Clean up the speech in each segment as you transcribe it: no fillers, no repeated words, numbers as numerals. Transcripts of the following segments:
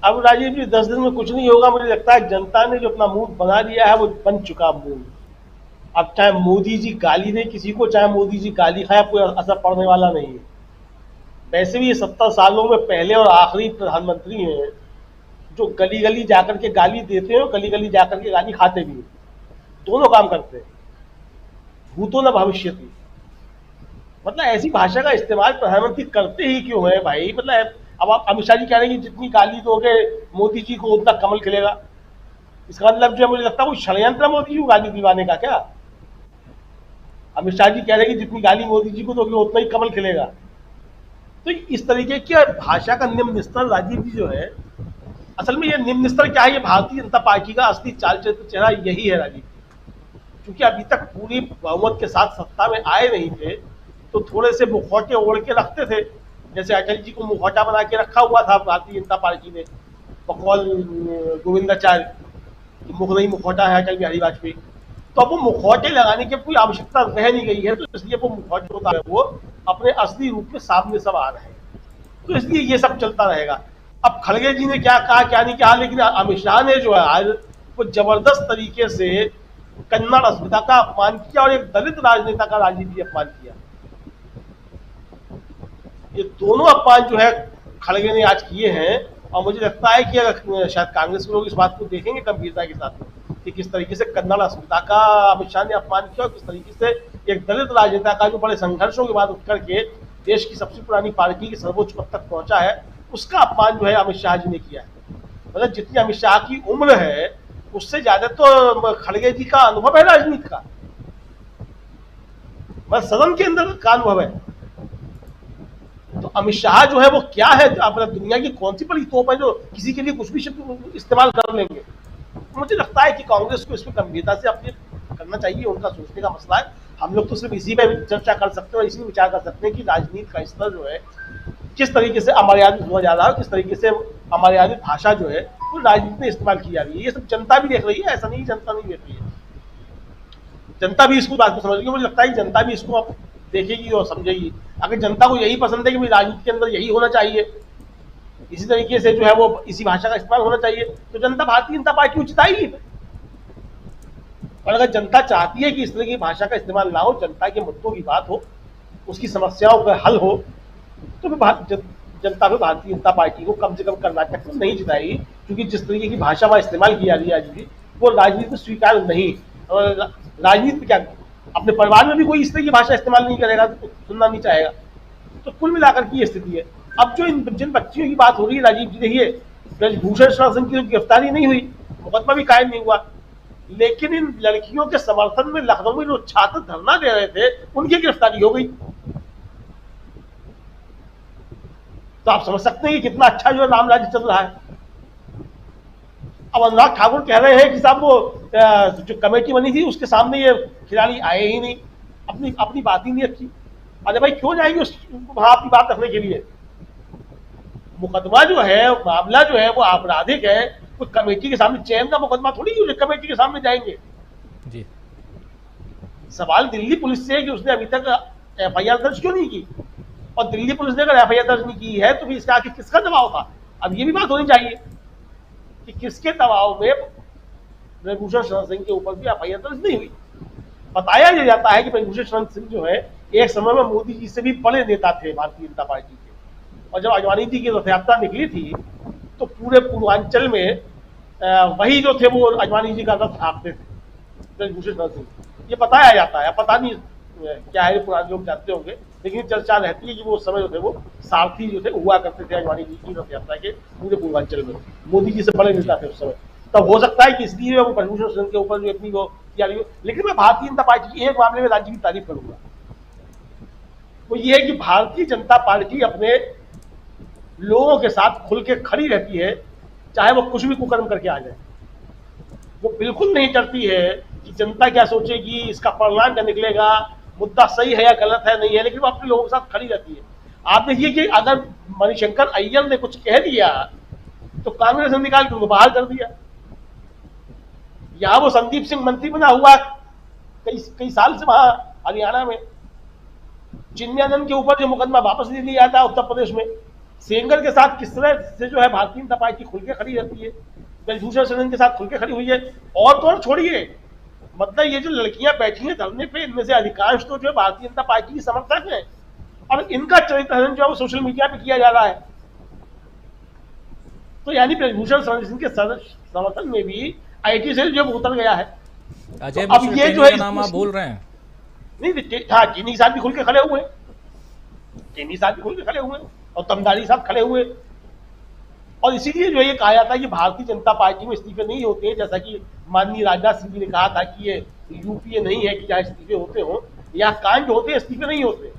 अब राजीव जी 10 दिन में कुछ नहीं होगा, मुझे लगता है जनता ने जो अपना मूड बना लिया है वो बन चुका मूड। अब चाहे मोदी जी गाली दे किसी को, चाहे मोदी जी गाली खाए, कोई असर पड़ने वाला नहीं है। वैसे भी ये 70 सालों में पहले और आखिरी प्रधानमंत्री हैं जो गली गली जाकर के गाली देते हैं और गली गली जाकर के गाली खाते भी हैं। दोनों काम करते हैं। भूतो न भविष्यति। मतलब ऐसी भाषा का इस्तेमाल प्रधानमंत्री करते ही क्यों है भाई? मतलब अब आप अमित शाह जी कह रहे हैं कि जितनी गाली दोगे मोदी जी को उतना कमल खिलेगा। इसका मतलब जो मुझे लगता है वो षड्यंत्र मोदी जी को गाली दिलवाने का क्या? अमित शाह जी कह रहे हैं कि जितनी गाली मोदी जी को दोगे उतना ही कमल खिलेगा। तो इस तरीके की भाषा का निम्न स्तर राजीव जी जो है, असल में ये निम्न स्तर क्या है? ये भारतीय जनता पार्टी का असली चाल चरित्र चेहरा यही है राजीव जी। क्योंकि अभी तक पूरी बहुमत के साथ सत्ता में आए नहीं थे, तो थोड़े से मुखौटे ओढ़ के रखते थे। जैसे अटल जी को मुखौटा बना के रखा हुआ था भारतीय जनता पार्टी ने, बकौल गोविंदाचार्य, मुख नहीं मुखौटा है अटल बिहारी वाजपेयी। तो अब वो मुखौटे लगाने की कोई आवश्यकता रह नहीं गई है, तो इसलिए वो मुखौटे होता है वो अपने असली रूप में सामने सब आ रहे हैं। तो इसलिए ये सब चलता रहेगा। अब खड़गे जी ने क्या कहा क्या नहीं कहा, लेकिन अमित शाह ने जो है आज वो जबरदस्त तरीके से कन्नड़ अस्मिता का अपमान किया और एक दलित राजनेता का राजनीति अपमान किया। ये दोनों अपमान जो है खड़गे ने आज किए हैं। और मुझे लगता है कि अगर शायद कांग्रेस के लोग इस बात को देखेंगे गंभीरता के साथ कि किस तरीके से कन्नड़ अस्मिता का अमित शाह ने अपमान किया और किस तरीके से एक दलित राजनेता का जो बड़े संघर्षों के बाद उठ करके देश की सबसे पुरानी पार्टी के सर्वोच्च पद तक पहुंचा है, उसका अपमान जो है अमित शाह जी ने किया है। मतलब जितनी अमित शाह की उम्र है उससे ज्यादा तो खड़गे जी का अनुभव है राजनीति का, मतलब सदन के अंदर का अनुभव है। तो अमित शाह जो है वो क्या है, मतलब दुनिया की कौन सी बड़ी तोप है जो किसी के लिए कुछ भी शब्द इस्तेमाल कर लेंगे? मुझे लगता है कि कांग्रेस को इसमें गंभीरता से अपने करना चाहिए, उनका सोचने का मसला है। हम लोग तो सिर्फ इसी पे चर्चा कर सकते हैं और इसी विचार कर सकते हैं कि राजनीति का स्तर जो है किस तरीके से अमर्यादित हुआ जा रहा है, किस तरीके से अमर्यादित भाषा जो है वो राजनीति में इस्तेमाल की जा रही है। ये सब जनता भी देख रही है, ऐसा नहीं जनता नहीं देख रही है। जनता भी इसको बात को समझ रही है। मुझे लगता है कि जनता भी इसको अब देखेगी और समझेगी। अगर जनता को यही पसंद है कि राजनीति के अंदर यही होना चाहिए, इसी तरीके से जो है वो इसी भाषा का इस्तेमाल होना चाहिए, तो जनता भारतीय जनता पार्टी को जिताएगी। और अगर जनता चाहती है कि इस तरह की भाषा का इस्तेमाल ना हो, जनता के मुद्दों की बात हो, उसकी समस्याओं का हल हो, तो फिर जनता फिर भारतीय जनता पार्टी को कम से कम कर्नाटक में नहीं जिताएगी। क्योंकि जिस तरीके की भाषा वहां इस्तेमाल की जा रही है आज भी, वो राजनीति में स्वीकार नहीं। और राजनीति क्या, अपने परिवार में भी कोई इस तरह की भाषा इस्तेमाल नहीं करेगा तो सुनना नहीं चाहेगा। तो कुल मिलाकर की ये स्थिति है। अब जो जिन बच्चियों की बात हो रही है राजीव जी, देखिए ब्रजभूषण शरण सिंह की गिरफ्तारी नहीं हुई, मुकदमा भी कायम नहीं हुआ, लेकिन इन लड़कियों के समर्थन में लखनऊ में जो छात्र धरना दे रहे थे उनकी गिरफ्तारी हो गई। तो आप समझ सकते हैं कि कितना अच्छा जो राम राज्य चल रहा है। अब अनुराग ठाकुर कह रहे हैं कि साहब वो जो कमेटी बनी थी उसके सामने ये खिलाड़ी आए ही नहीं, अपनी अपनी बात ही नहीं रखी। अरे भाई क्यों जाएंगे वहां अपनी बात रखने के लिए? मुकदमा जो है, मामला जो है वो आपराधिक है। कोई कमेटी के सामने चयन का मुकदमा थोड़ी कमेटी के सामने जाएंगे जी। सवाल दिल्ली पुलिस से है कि उसने अभी तक एफआईआर दर्ज क्यों नहीं की। और दिल्ली पुलिस ने अगर एफआईआर दर्ज नहीं की है तो फिर इसका आखिर किसका दबाव था? अब ये भी बात होनी चाहिए कि किसके दबाव में ब्रजभूषण शरण सिंह के ऊपर भी एफआईआर दर्ज नहीं हुई। बताया यह जाता है कि ब्रजभूषण शरण सिंह जो है एक समय में मोदी जी से भी बड़े नेता थे भारतीय जनता पार्टी के। और जब अडवाणी जी की रथ यात्रा निकली थी तो पूरे पूर्वांचल में वही जो थे वो अडवाणी जी का रथ हाँकते थे, ब्रजभूषण शरण सिंह। ये बताया जाता है, पता नहीं क्या है, पुराने लोग जानते होंगे, लेकिन चर्चा रहती है कि वो समय जो थे वो सारथी जो थे हुआ करते थे अडवाणी जी की रथ यात्रा के पूरे पूर्वांचल में। मोदी जी से बड़े नेता थे उस समय। तब हो सकता है कि इसलिए वो ब्रजभूषण शरण के ऊपर जो इतनी वो किया रही हो। लेकिन मैं भारतीय जनता पार्टी की एक मामले में राज्य की तारीफ करूंगा, वो ये है कि भारतीय जनता पार्टी अपने लोगों के साथ खुल के खड़ी रहती है, चाहे वो कुछ भी कुकर्म करके आ जाए। वो बिल्कुल नहीं डरती है कि जनता क्या सोचेगी, इसका परिणाम क्या निकलेगा, मुद्दा सही है या गलत है नहीं है, लेकिन वो अपने लोगों के साथ खड़ी रहती है। आप देखिए कि अगर मणिशंकर अय्यर ने कुछ कह दिया तो कांग्रेस ने निकाल के उनको बाहर कर दिया। यहां वो संदीप सिंह मंत्री बना हुआ कई साल से वहां हरियाणा में, चिन्मयानंद के ऊपर जो मुकदमा वापस ले लिया था उत्तर प्रदेश में, सेंगर के साथ किस तरह से जो है भारतीय जनता पार्टी खुल के खड़ी रहती है, ब्रजभूषण शरण के साथ खुल के खड़ी हुई है। और तो और छोड़िए, मतलब ये जो लड़कियां बैठी हैं धरने पे, इनमें से अधिकांश तो जो है भारतीय जनता पार्टी की समर्थक है, और इनका चरित्र हनन जो है वो सोशल मीडिया पे किया जा रहा है। तो यानी ब्रजभूषण शरण सिंह के समर्थन में भी आईटी सेल जो उतर गया है। अजय तो अब मिश्र ये टेनी जो है का नाम आप बोल रहे हैं? नहीं, हाँ, चीनी साहब भी खुल के खड़े हुए, चीनी साहब भी खुल के खड़े हुए, और तमदारी साहब खड़े हुए। और इसीलिए जो ये कहा जाता है कि भारतीय जनता पार्टी में इस्तीफे नहीं होते हैं, जैसा कि माननीय राजनाथ सिंह जी ने कहा था कि ये यूपीए नहीं है कि जहाँ इस्तीफे होते हो, यहाँ कांड होते हैं, इस्तीफे नहीं होते।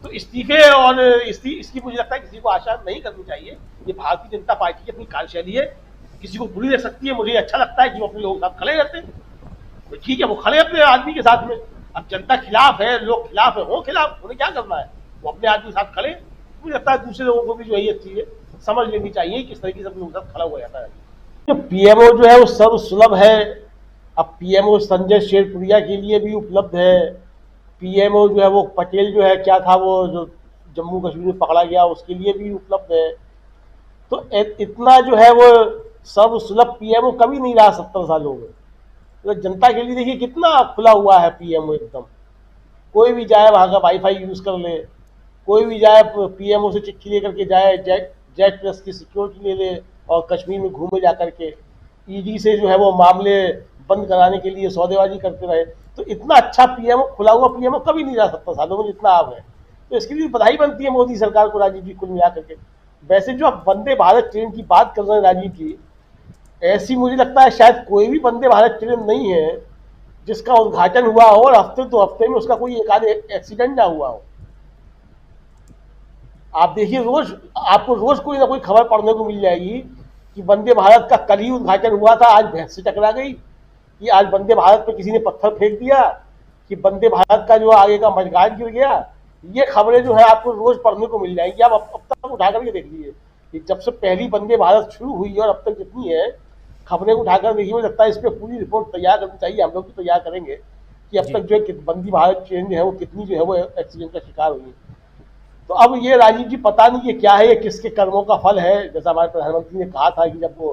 तो इस्तीफे और इसकी मुझे लगता है किसी को आशा नहीं करनी चाहिए। ये भारतीय जनता पार्टी की अपनी कार्यशैली है, किसी को बुरी लग सकती है, मुझे अच्छा लगता है कि वो अपने लोगों के साथ खड़े रहते हैं। तो ठीक है, वो खड़े अपने आदमी के साथ में। अब जनता खिलाफ है, लोग खिलाफ है, हो खिलाफ, उन्हें क्या करना है, वो अपने आदमी के साथ खड़े। मुझे लगता है दूसरे लोगों को भी जो है ये चीजें समझ लेनी चाहिए किस तरीके से अपने लोगों के साथ खड़ा हुआ जाता है। जो पीएमओ जो है वो सर्वसुलभ है। अब पीएमओ संजय शेरपुरिया के लिए भी उपलब्ध है। पीएमओ जो है वो पटेल जो है, क्या था वो जो जम्मू कश्मीर में पकड़ा गया, उसके लिए भी उपलब्ध है। तो इतना जो है वो सर्वसुलभ पीएमओ कभी नहीं रहा 70 सालों में। तो जनता के लिए देखिए कितना खुला हुआ है पीएमओ एकदम। कोई भी जाए वहां का वाईफाई यूज कर ले, कोई भी जाए पीएमओ से चिट्ठी लेकर के जाए, जेट प्लस की सिक्योरिटी ले ले और कश्मीर में घूमे जा करके, ईडी से जो है वो मामले बंद कराने के लिए सौदेबाजी करते रहे। तो इतना अच्छा पीएमओ, खुला हुआ पीएमओ कभी नहीं रहा 70 सालों में जितना अब है। तो इसके लिए बधाई बनती है मोदी सरकार को, राजीव जी, कुल मिला करके। वैसे जो आप वंदे भारत ट्रेन की बात कर रहे हैं राजीव जी, ऐसी मुझे लगता है शायद कोई भी वंदे भारत ट्रेन नहीं है जिसका उद्घाटन हुआ हो और हफ्ते 2 हफ्ते में उसका कोई एक आध एक्सीडेंट ना हुआ हो। आप देखिए, आपको रोज कोई ना कोई खबर पढ़ने को मिल जाएगी कि वंदे भारत का कल ही उद्घाटन हुआ था, आज भैंस से टकरा गई, कि आज वंदे भारत पे किसी ने पत्थर फेंक दिया, कि वंदे भारत का जो आगे का मडगार्ड गिर गया। ये खबरें जो है आपको रोज पढ़ने को मिल जाएंगी। आप अब तक उठा करके देख लीजिए कि जब से पहली वंदे भारत शुरू हुई और अब तक जितनी है खबरें उठाकर देखिए, मुझे लगता है इस पर पूरी रिपोर्ट तैयार करनी चाहिए। हम लोग भी तैयार करेंगे कि अब तक जो है वंदे भारत ट्रेन जो है वो कितनी जो है वो एक्सीडेंट का शिकार हुई है। तो अब ये राजीव जी पता नहीं ये क्या है, ये किसके कर्मों का फल है। जैसा हमारे प्रधानमंत्री ने कहा था कि जब वो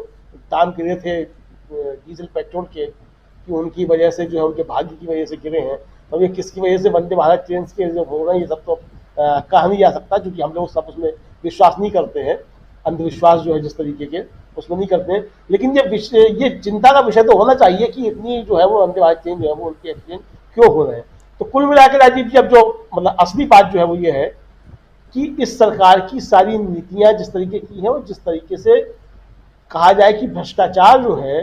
दाम गिरे थे डीजल पेट्रोल के, कि उनकी वजह से जो है, उनके भाग्य की वजह से गिरे हैं। तो ये किसकी वजह से वंदे भारत ट्रेन के जो हो रहे हैं, ये सब तो कहा नहीं जा सकता, क्योंकि हम लोग सब उसमें विश्वास नहीं करते हैं। अंधविश्वास जो है जिस तरीके के, उसमें नहीं करते हैं। लेकिन ये चिंता का विषय तो होना चाहिए कि इतनी जो है वो वंदे भारत ट्रेन जो है वो उनके एक्सीडेंट क्यों हो रहे हैं। तो कुल मिलाकर राजीव जी, अब जो मतलब असली बात जो है वो ये है कि इस सरकार की सारी नीतियां जिस तरीके की हैं, और जिस तरीके से कहा जाए कि भ्रष्टाचार जो है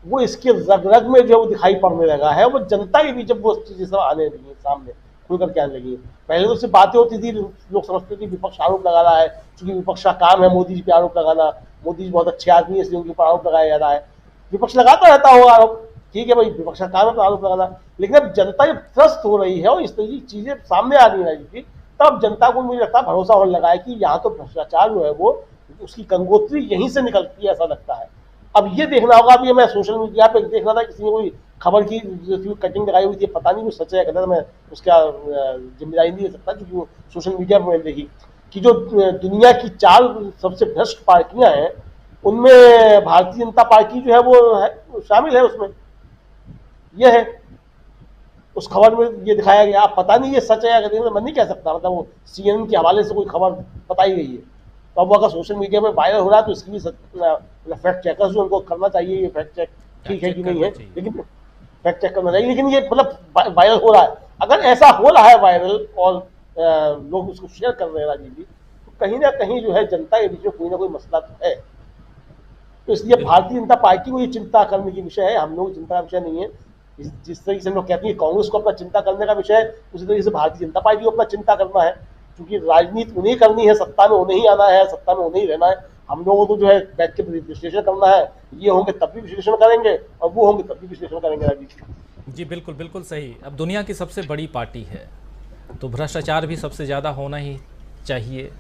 वो इसके रग रग में जो है वो दिखाई पड़ने लगा है। वो जनता के बीच जब वो चीजें सब आने लगी सामने, खुल करके आने लगी। पहले तो उससे बातें होती थी, लोग समझते थे विपक्ष आरोप लगा रहा है, क्योंकि विपक्ष का काम है मोदी जी पे आरोप लगाना, मोदी जी बहुत अच्छे आदमी है इसलिए उनके ऊपर आरोप लगाया जा रहा है। विपक्ष लगाता रहता होगा आरोप, ठीक है भाई, विपक्ष का काम है तो आरोप लगाना। लेकिन अब जनता जब त्रस्त हो रही है और इस तरीके की चीजें सामने आ रही है, तब जनता को मुझे लगता है भरोसा होने लगा है कि यहाँ तो भ्रष्टाचार जो है वो उसकी गंगोत्री यहीं से निकलती है, ऐसा लगता है। अब ये देखना होगा। अभी मैं सोशल मीडिया पे देख रहा था, किसी ने कोई खबर की कटिंग लगाई हुई थी, पता नहीं कुछ सच है गलत, मैं उसका जिम्मेदारी नहीं ले सकता, क्योंकि सोशल मीडिया पर मैंने देखी कि जो दुनिया की 4 सबसे भ्रष्ट पार्टियां हैं उनमें भारतीय जनता पार्टी जो है वो शामिल है उसमें। यह है उस खबर में ये दिखाया गया। आप पता नहीं ये सच है या गलत, मैं नहीं कह सकता, मतलब वो सीएनएन के हवाले से कोई खबर बताई गई है। तो अब वो अगर सोशल मीडिया में वायरल हो रहा है तो इसकी भी फैक्ट चेकर्स जो उनको करना चाहिए, ये फैक्ट चेक ठीक है कि नहीं है, लेकिन फैक्ट चेक करना चाहिए। लेकिन ये मतलब वायरल हो रहा है, अगर ऐसा हो रहा है वायरल और लोग उसको शेयर कर रहे हैं राजीव जी, तो कहीं ना कहीं जो है जनता के बीच में कोई ना कोई मसला तो है। तो इसलिए भारतीय जनता पार्टी को ये चिंता करने की विषय है, हम लोग चिंता का विषय नहीं है। जिस तरीके से हम लोग कहते हैं कांग्रेस को अपना चिंता करने का विषय है, उसी तरीके से भारतीय जनता पार्टी को अपना चिंता करना है, क्योंकि राजनीति उन्हें करनी है, सत्ता में उन्हें ही आना है, सत्ता में उन्हें ही रहना है। हम लोगों को जो है बैठ के विश्लेषण करना है, ये होंगे तब भी विश्लेषण करेंगे और वो होंगे तब भी विश्लेषण करेंगे राजनीति। जी बिल्कुल बिल्कुल सही। अब दुनिया की सबसे बड़ी पार्टी है तो भ्रष्टाचार भी सबसे ज़्यादा होना ही चाहिए।